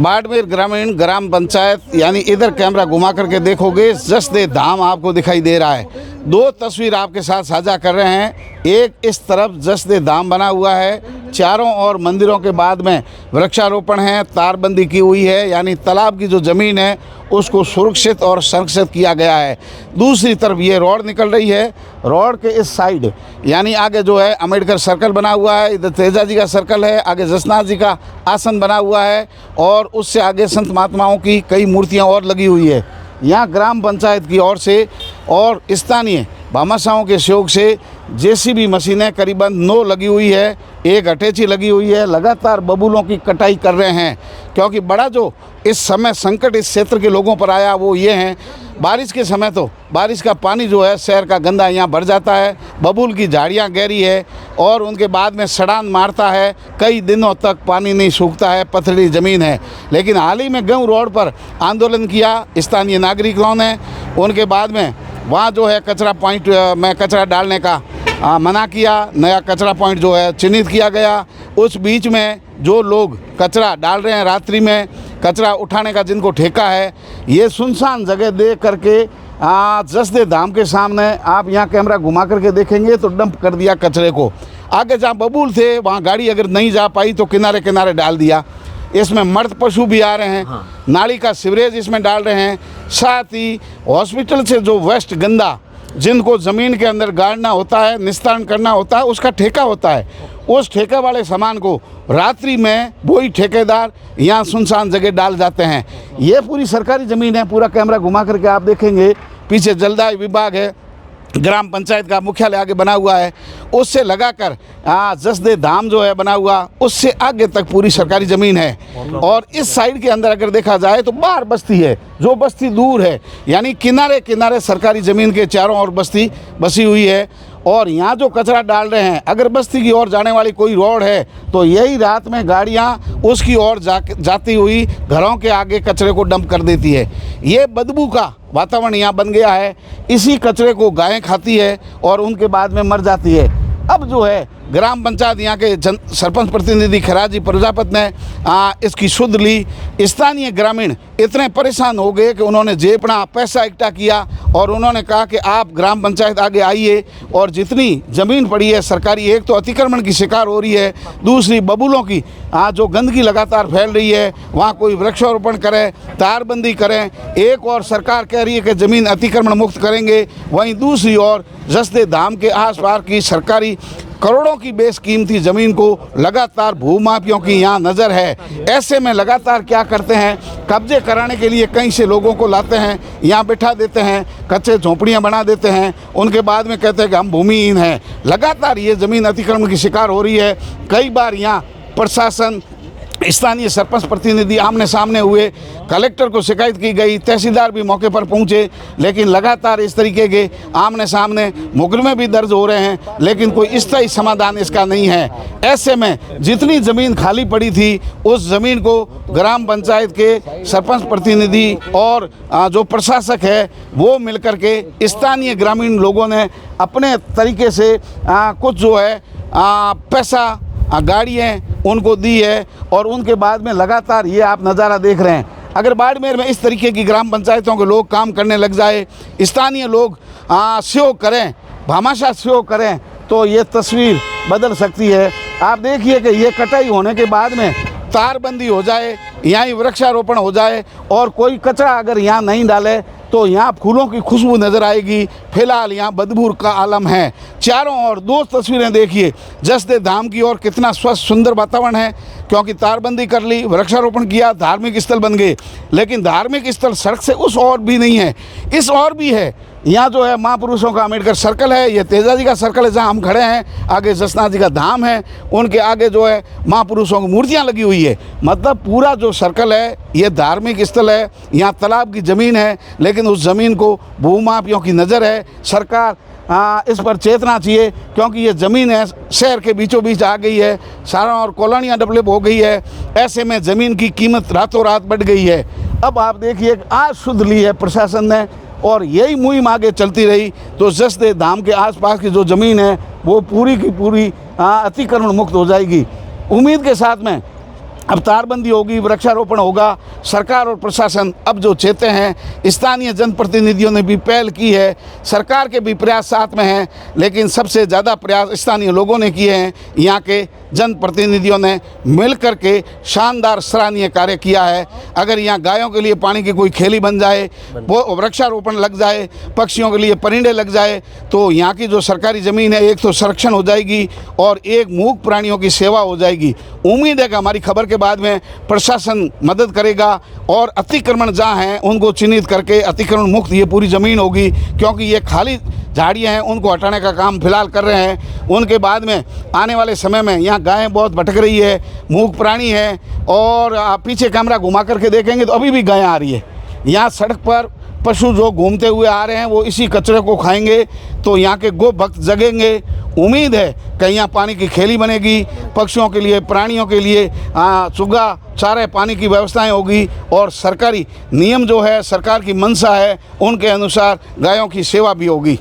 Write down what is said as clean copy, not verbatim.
बाड़मेर ग्रामीण ग्राम पंचायत यानी इधर कैमरा घुमा करके देखोगे जसदे धाम आपको दिखाई दे रहा है। दो तस्वीर आपके साथ साझा कर रहे हैं। एक इस तरफ जसदे धाम बना हुआ है, चारों ओर मंदिरों के बाद में वृक्षारोपण है, तारबंदी की हुई है, यानी तालाब की जो ज़मीन है उसको सुरक्षित और संरक्षित किया गया है। दूसरी तरफ ये रोड निकल रही है, रोड के इस साइड यानी आगे जो है अम्बेडकर सर्कल बना हुआ है, इधर तेजा जी का सर्कल है, आगे जसनाथ जी का आसन बना हुआ है और उससे आगे संत महात्माओं की कई मूर्तियाँ और लगी हुई है। यहाँ ग्राम पंचायत की ओर से और स्थानीय भामाशाहों के सहयोग से जेसीबी मशीनें करीबन 9 लगी हुई है, एक अटैची लगी हुई है। लगातार बबूलों की कटाई कर रहे हैं क्योंकि बड़ा जो इस समय संकट इस क्षेत्र के लोगों पर आया वो ये है, बारिश के समय तो बारिश का पानी जो है शहर का गंदा यहाँ भर जाता है, बबूल की झाड़ियाँ गहरी है और उनके बाद में सड़ान मारता है, कई दिनों तक पानी नहीं सूखता है, पथरीली ज़मीन है। लेकिन हाल ही में गेहूँ रोड पर आंदोलन किया स्थानीय नागरिकों ने, उनके बाद में वहाँ जो है कचरा पॉइंट में कचरा डालने का मना किया, नया कचरा पॉइंट जो है चिन्हित किया गया। उस बीच में जो लोग कचरा डाल रहे हैं रात्रि में, कचरा उठाने का जिनको ठेका है, ये सुनसान जगह देख करके जसदे धाम के सामने आप यहाँ कैमरा घुमा करके देखेंगे तो डंप कर दिया कचरे को। आगे जहाँ बबूल थे वहाँ गाड़ी अगर नहीं जा पाई तो किनारे किनारे डाल दिया। इसमें मर्द पशु भी आ रहे हैं, नाली का सीवरेज इसमें डाल रहे हैं। साथ ही हॉस्पिटल से जो वेस्ट गंदा जिनको ज़मीन के अंदर गाड़ना होता है, निस्तारण करना होता है, उसका ठेका होता है, उस ठेके वाले सामान को रात्रि में वही ठेकेदार यहाँ सुनसान जगह डाल जाते हैं। ये पूरी सरकारी ज़मीन है। पूरा कैमरा घुमा करके आप देखेंगे, पीछे जलदाय विभाग है, ग्राम पंचायत का मुख्यालय आगे बना हुआ है, उससे लगाकर जसदे धाम जो है बना हुआ, उससे आगे तक पूरी सरकारी ज़मीन है। और इस साइड के अंदर अगर देखा जाए तो बाहर बस्ती है, जो बस्ती दूर है, यानी किनारे किनारे सरकारी ज़मीन के चारों ओर बस्ती बसी हुई है। और यहाँ जो कचरा डाल रहे हैं, अगर बस्ती की ओर जाने वाली कोई रोड है तो यही रात में गाड़ियाँ उसकी ओर जाती हुई घरों के आगे कचरे को डंप कर देती है। ये बदबू का वातावरण यहाँ बन गया है। इसी कचरे को गायें खाती है और उनके बाद में मर जाती है। अब जो है ग्राम पंचायत यहाँ के सरपंच प्रतिनिधि खराजी प्रजापति ने इसकी सुध ली। स्थानीय ग्रामीण इतने परेशान हो गए कि उन्होंने जेबना पैसा इकट्ठा किया और उन्होंने कहा कि आप ग्राम पंचायत आगे आइए और जितनी ज़मीन पड़ी है सरकारी, एक तो अतिक्रमण की शिकार हो रही है, दूसरी बबूलों की जो गंदगी लगातार फैल रही है, वहाँ कोई वृक्षारोपण करें, तारबंदी करें। एक और सरकार कह रही है कि ज़मीन अतिक्रमण मुक्त करेंगे, वहीं दूसरी ओर जसदे धाम के आसपास की सरकारी करोड़ों की बेशकीमती ज़मीन को लगातार भूमाफियों की यहाँ नज़र है। ऐसे में लगातार क्या करते हैं, कब्जे कराने के लिए कहीं से लोगों को लाते हैं, यहाँ बिठा देते हैं, कच्चे झोंपड़ियाँ बना देते हैं, उनके बाद में कहते हैं कि हम भूमिहीन हैं। लगातार ये ज़मीन अतिक्रमण की शिकार हो रही है। कई बार यहाँ प्रशासन, स्थानीय सरपंच प्रतिनिधि आमने सामने हुए, कलेक्टर को शिकायत की गई, तहसीलदार भी मौके पर पहुंचे, लेकिन लगातार इस तरीके के आमने सामने मुकदमे भी दर्ज हो रहे हैं, लेकिन कोई स्थायी समाधान इसका नहीं है। ऐसे में जितनी ज़मीन खाली पड़ी थी उस ज़मीन को ग्राम पंचायत के सरपंच प्रतिनिधि और जो प्रशासक है वो मिलकर के स्थानीय ग्रामीण लोगों ने अपने तरीके से कुछ जो है पैसा गाड़ियाँ उनको दी है और उनके बाद में लगातार ये आप नज़ारा देख रहे हैं। अगर बाड़मेर में इस तरीके की ग्राम पंचायतों के लोग काम करने लग जाए, स्थानीय लोग सहयोग करें, भामाशाह सहयोग करें, तो ये तस्वीर बदल सकती है। आप देखिए कि ये कटाई होने के बाद में तारबंदी हो जाए, यहाँ ही वृक्षारोपण हो जाए और कोई कचरा अगर यहाँ नहीं डाले तो यहाँ फूलों की खुशबू नज़र आएगी। फिलहाल यहाँ बदबू का आलम है। चारों ओर दो तस्वीरें देखिए, जसदे धाम की ओर कितना स्वच्छ सुंदर वातावरण है क्योंकि तारबंदी कर ली, वृक्षारोपण किया, धार्मिक स्थल बन गए। लेकिन धार्मिक स्थल सड़क से उस ओर भी नहीं है, इस ओर भी है। यहाँ जो है महापुरुषों का अम्बेडकर सर्कल है, ये तेजा जी का सर्कल है जहाँ हम खड़े हैं, आगे जसनाथ जी का धाम है, उनके आगे जो है महापुरुषों की मूर्तियाँ लगी हुई है। मतलब पूरा जो सर्कल है ये धार्मिक स्थल है। यहाँ तालाब की ज़मीन है, लेकिन उस ज़मीन को भूमाफियों की नज़र है। सरकार इस पर चेतना चाहिए क्योंकि ये ज़मीन है शहर के बीचों बीच आ गई है, सारा और कॉलोनियाँ डेवलप हो गई है। ऐसे में ज़मीन की कीमत रातों रात बढ़ गई है। अब आप देखिए आज सुध ली है प्रशासन ने और यही मुहिम आगे चलती रही तो जसदे धाम के आसपास की जो ज़मीन है वो पूरी की पूरी अतिक्रमण मुक्त हो जाएगी। उम्मीद के साथ में अब तारबंदी होगी, वृक्षारोपण होगा। सरकार और प्रशासन अब जो चेते हैं, स्थानीय जनप्रतिनिधियों ने भी पहल की है, सरकार के भी प्रयास साथ में हैं, लेकिन सबसे ज़्यादा प्रयास स्थानीय लोगों ने किए हैं। यहाँ के जनप्रतिनिधियों ने मिल कर के शानदार सराहनीय कार्य किया है। अगर यहाँ गायों के लिए पानी की कोई खेली बन जाए, वो वृक्षारोपण लग जाए, पक्षियों के लिए परिंदे लग जाए, तो यहाँ की जो सरकारी ज़मीन है, एक तो संरक्षण हो जाएगी और एक मूक प्राणियों की सेवा हो जाएगी। उम्मीद है कि हमारी खबर के बाद में प्रशासन मदद करेगा और अतिक्रमण जहाँ हैं उनको चिन्हित करके अतिक्रमण मुक्त ये पूरी ज़मीन होगी, क्योंकि ये खाली झाड़ियाँ हैं, उनको हटाने का काम फिलहाल कर रहे हैं। उनके बाद में आने वाले समय में यहाँ गायें बहुत भटक रही है, मूक प्राणी है, और आप पीछे कैमरा घुमा करके देखेंगे तो अभी भी गायें आ रही है। यहाँ सड़क पर पशु जो घूमते हुए आ रहे हैं वो इसी कचरे को खाएंगे, तो यहाँ के गो भक्त जगेंगे। उम्मीद है कि यहाँ पानी की खेली बनेगी, पक्षियों के लिए, प्राणियों के लिए सुगा चारे पानी की व्यवस्थाएं होगी, और सरकारी नियम जो है, सरकार की मंशा है, उनके अनुसार गायों की सेवा भी होगी।